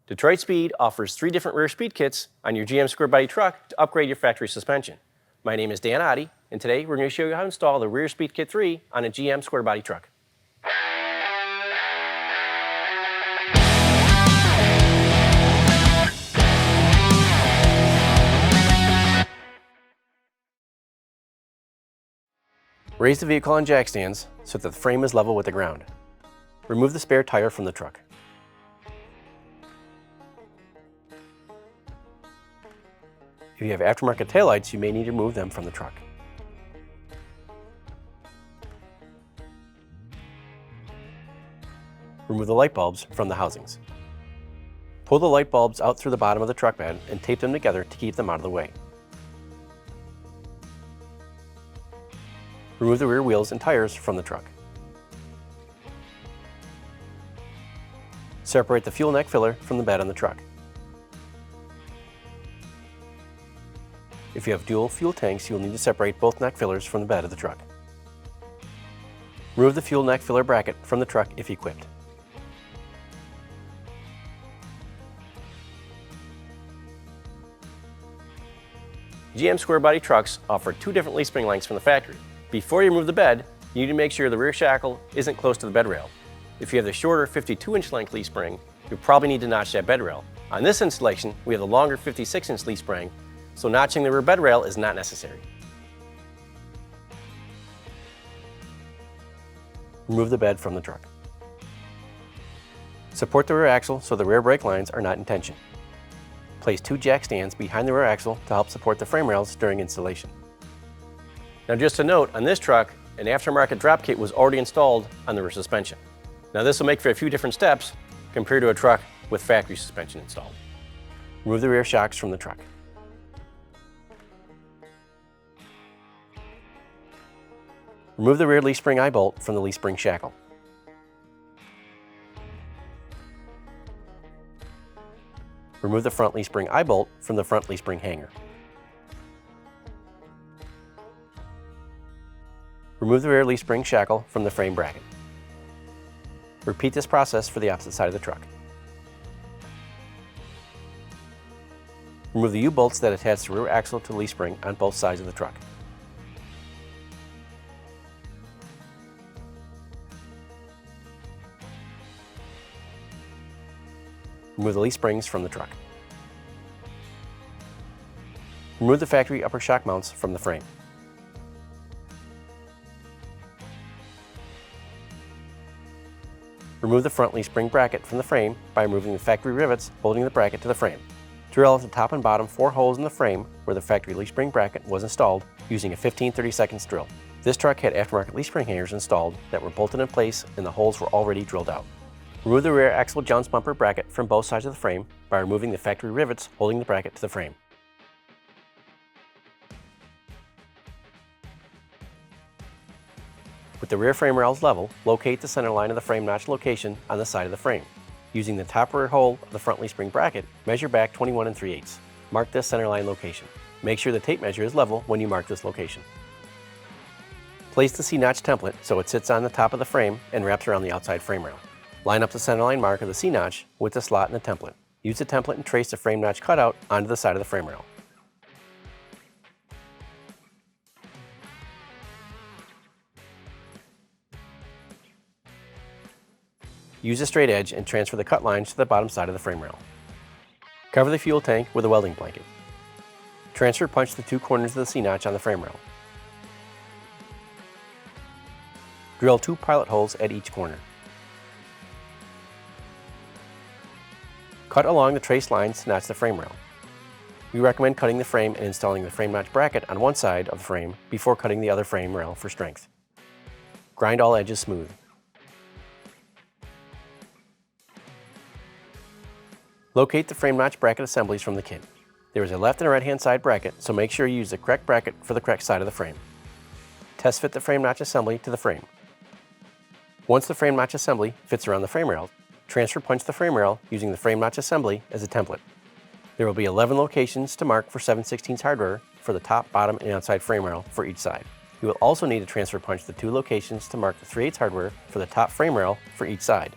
Detroit Speed offers 3 different rear speed kits on your GM Squarebody truck to upgrade your factory suspension. My name is Dan Oddie, and today we're going to show you how to install the Rear Speed Kit 3 on a GM Squarebody truck. Raise the vehicle on jack stands so that the frame is level with the ground. Remove the spare tire from the truck. If you have aftermarket taillights, you may need to remove them from the truck. Remove the light bulbs from the housings. Pull the light bulbs out through the bottom of the truck bed and tape them together to keep them out of the way. Remove the rear wheels and tires from the truck. Separate the fuel neck filler from the bed on the truck. If you have dual fuel tanks, you will need to separate both neck fillers from the bed of the truck. Remove the fuel neck filler bracket from the truck if equipped. GM Squarebody trucks offer 2 different leaf spring lengths from the factory. Before you remove the bed, you need to make sure the rear shackle isn't close to the bed rail. If you have the shorter 52-inch length leaf spring, you'll probably need to notch that bed rail. On this installation, we have the longer 56-inch leaf spring, so notching the rear bed rail is not necessary. Remove the bed from the truck. Support the rear axle so the rear brake lines are not in tension. Place 2 jack stands behind the rear axle to help support the frame rails during installation. Now just a note, on this truck, an aftermarket drop kit was already installed on the rear suspension. Now this will make for a few different steps compared to a truck with factory suspension installed. Remove the rear shocks from the truck. Remove the rear leaf spring eye bolt from the leaf spring shackle. Remove the front leaf spring eye bolt from the front leaf spring hanger. Remove the rear leaf spring shackle from the frame bracket. Repeat this process for the opposite side of the truck. Remove the U-bolts that attach the rear axle to the leaf spring on both sides of the truck. Remove the leaf springs from the truck. Remove the factory upper shock mounts from the frame. Remove the front leaf spring bracket from the frame by removing the factory rivets holding the bracket to the frame. Drill out the top and bottom 4 holes in the frame where the factory leaf spring bracket was installed using a 15/32 drill. This truck had aftermarket leaf spring hangers installed that were bolted in place and the holes were already drilled out. Remove the rear axle jounce bumper bracket from both sides of the frame by removing the factory rivets holding the bracket to the frame. With the rear frame rails level, locate the center line of the frame notch location on the side of the frame. Using the top rear hole of the front leaf spring bracket, measure back 21 3/8. Mark this center line location. Make sure the tape measure is level when you mark this location. Place the C-notch template so it sits on the top of the frame and wraps around the outside frame rail. Line up the centerline mark of the C-notch with the slot in the template. Use the template and trace the frame notch cutout onto the side of the frame rail. Use a straight edge and transfer the cut lines to the bottom side of the frame rail. Cover the fuel tank with a welding blanket. Transfer punch the 2 corners of the C-notch on the frame rail. Drill 2 pilot holes at each corner. Cut along the trace lines to notch the frame rail. We recommend cutting the frame and installing the frame notch bracket on one side of the frame before cutting the other frame rail for strength. Grind all edges smooth. Locate the frame notch bracket assemblies from the kit. There is a left and a right hand side bracket, so make sure you use the correct bracket for the correct side of the frame. Test fit the frame notch assembly to the frame. Once the frame notch assembly fits around the frame rail, transfer punch the frame rail using the frame notch assembly as a template. There will be 11 locations to mark for 7/16 hardware for the top, bottom, and outside frame rail for each side. You will also need to transfer punch the 2 locations to mark the 3/8 hardware for the top frame rail for each side.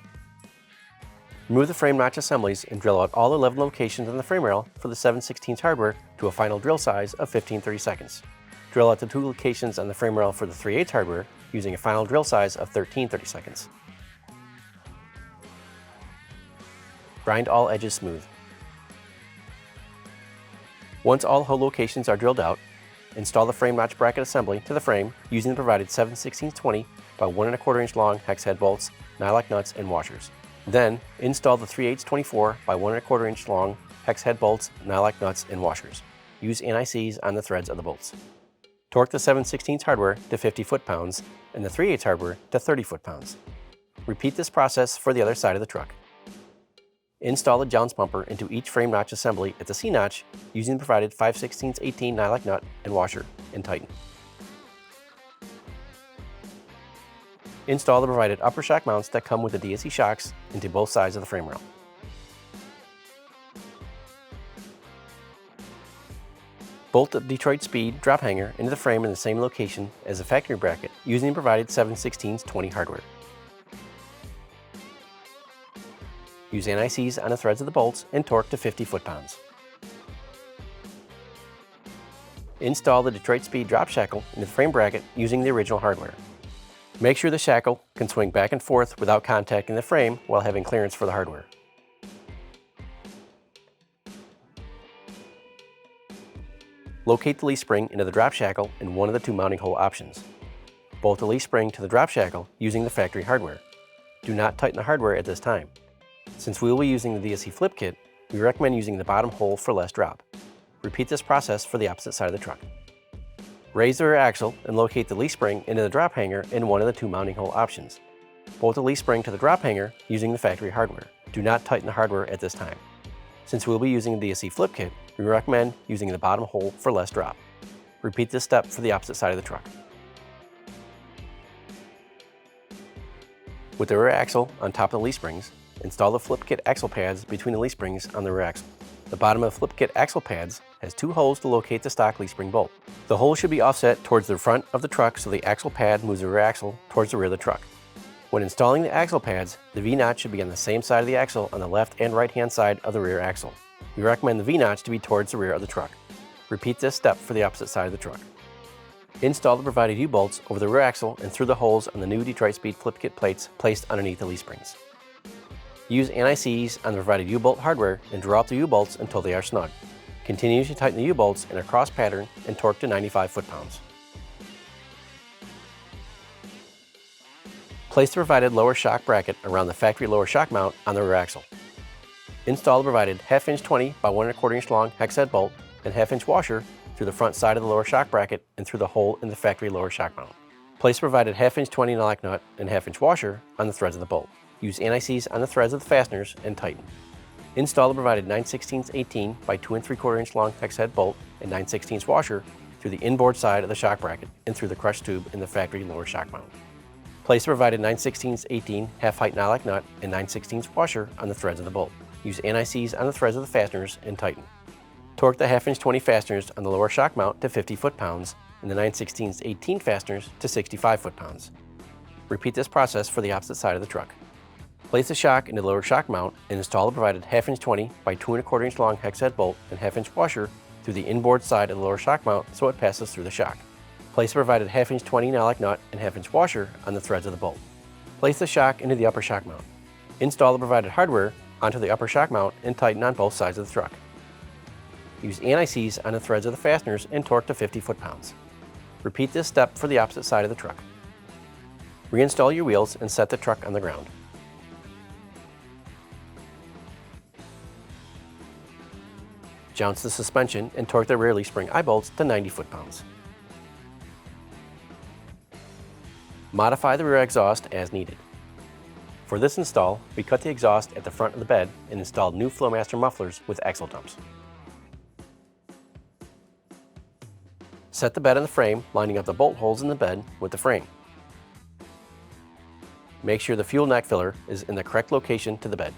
Remove the frame notch assemblies and drill out all 11 locations on the frame rail for the 7/16 hardware to a final drill size of 15-30 seconds. Drill out the 2 locations on the frame rail for the 3/8 hardware using a final drill size of 13-30 seconds. Grind all edges smooth. Once all hole locations are drilled out, install the frame notch bracket assembly to the frame using the provided 7/16 by 1 1/4 inch long hex head bolts, nylock nuts, and washers. Then, install the 3/8 24 by 1 1/4 inch long hex head bolts, nylock nuts, and washers. Use NICs on the threads of the bolts. Torque the 7/16 hardware to 50 foot-pounds and the 3/8 hardware to 30 foot-pounds. Repeat this process for the other side of the truck. Install the jounce bumper into each frame notch assembly at the C-notch using the provided 5/16 18 nylock nut and washer, and tighten. Install the provided upper shock mounts that come with the DSC shocks into both sides of the frame rail. Bolt the Detroit Speed drop hanger into the frame in the same location as the factory bracket using the provided 7/16 20 hardware. Use NICs on the threads of the bolts and torque to 50 foot-pounds. Install the Detroit Speed drop shackle into the frame bracket using the original hardware. Make sure the shackle can swing back and forth without contacting the frame while having clearance for the hardware. Locate the leaf spring into the drop shackle in one of the 2 mounting hole options. Bolt the leaf spring to the drop shackle using the factory hardware. Do not tighten the hardware at this time. Since we will be using the DSC flip kit, we recommend using the bottom hole for less drop. Repeat this process for the opposite side of the truck. Raise the rear axle and locate the leaf spring into the drop hanger in one of the 2 mounting hole options. Bolt the leaf spring to the drop hanger using the factory hardware. Do not tighten the hardware at this time. Since we will be using the DSC flip kit, we recommend using the bottom hole for less drop. Repeat this step for the opposite side of the truck. With the rear axle on top of the leaf springs, install the flip kit axle pads between the leaf springs on the rear axle. The bottom of the flip kit axle pads has 2 holes to locate the stock leaf spring bolt. The holes should be offset towards the front of the truck so the axle pad moves the rear axle towards the rear of the truck. When installing the axle pads, the V-notch should be on the same side of the axle on the left and right hand side of the rear axle. We recommend the V-notch to be towards the rear of the truck. Repeat this step for the opposite side of the truck. Install the provided U-bolts over the rear axle and through the holes on the new Detroit Speed flip kit plates placed underneath the leaf springs. Use NICs on the provided U-bolt hardware and draw out the U-bolts until they are snug. Continue to tighten the U-bolts in a cross pattern and torque to 95 foot-pounds. Place the provided lower shock bracket around the factory lower shock mount on the rear axle. Install the provided 1/2 inch 20 by 1 1/4 inch long hex head bolt and 1/2 inch washer through the front side of the lower shock bracket and through the hole in the factory lower shock mount. Place the provided 1/2 inch 20 nylock nut and 1/2 inch washer on the threads of the bolt. Use NICs on the threads of the fasteners and tighten. Install the provided 9/16 18 by 2 3/4 inch long hex head bolt and 9/16 washer through the inboard side of the shock bracket and through the crush tube in the factory lower shock mount. Place the provided 9/16 18 half height nylock nut and 9/16 washer on the threads of the bolt. Use NICs on the threads of the fasteners and tighten. Torque the 1/2 inch 20 fasteners on the lower shock mount to 50 foot-pounds and the 9/16 18 fasteners to 65 foot-pounds. Repeat this process for the opposite side of the truck. Place the shock into the lower shock mount and install the provided 1/2 inch 20 by 2 1/4 inch long hex head bolt and 1/2 inch washer through the inboard side of the lower shock mount so it passes through the shock. Place the provided 1/2 inch 20 nylock nut and 1/2 inch washer on the threads of the bolt. Place the shock into the upper shock mount. Install the provided hardware onto the upper shock mount and tighten on both sides of the truck. Use NICs on the threads of the fasteners and torque to 50 foot-pounds. Repeat this step for the opposite side of the truck. Reinstall your wheels and set the truck on the ground. Jounce the suspension and torque the rear leaf spring eye bolts to 90 foot-pounds. Modify the rear exhaust as needed. For this install, we cut the exhaust at the front of the bed and installed new Flowmaster mufflers with axle dumps. Set the bed on the frame, lining up the bolt holes in the bed with the frame. Make sure the fuel neck filler is in the correct location to the bed.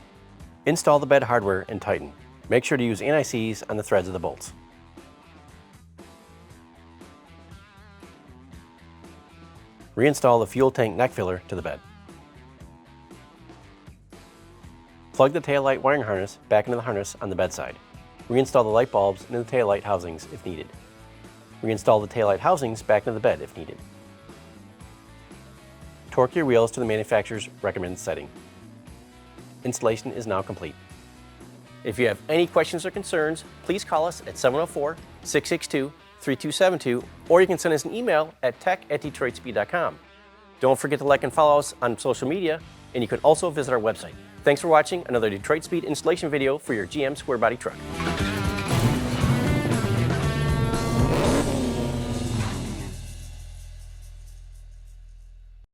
Install the bed hardware and tighten. Make sure to use NICs on the threads of the bolts. Reinstall the fuel tank neck filler to the bed. Plug the taillight wiring harness back into the harness on the bedside. Reinstall the light bulbs into the taillight housings if needed. Reinstall the taillight housings back into the bed if needed. Torque your wheels to the manufacturer's recommended setting. Installation is now complete. If you have any questions or concerns, please call us at 704-662-3272, or you can send us an email at tech@detroitspeed.com. Don't forget to like and follow us on social media, and you can also visit our website. Thanks for watching another Detroit Speed installation video for your GM Squarebody truck.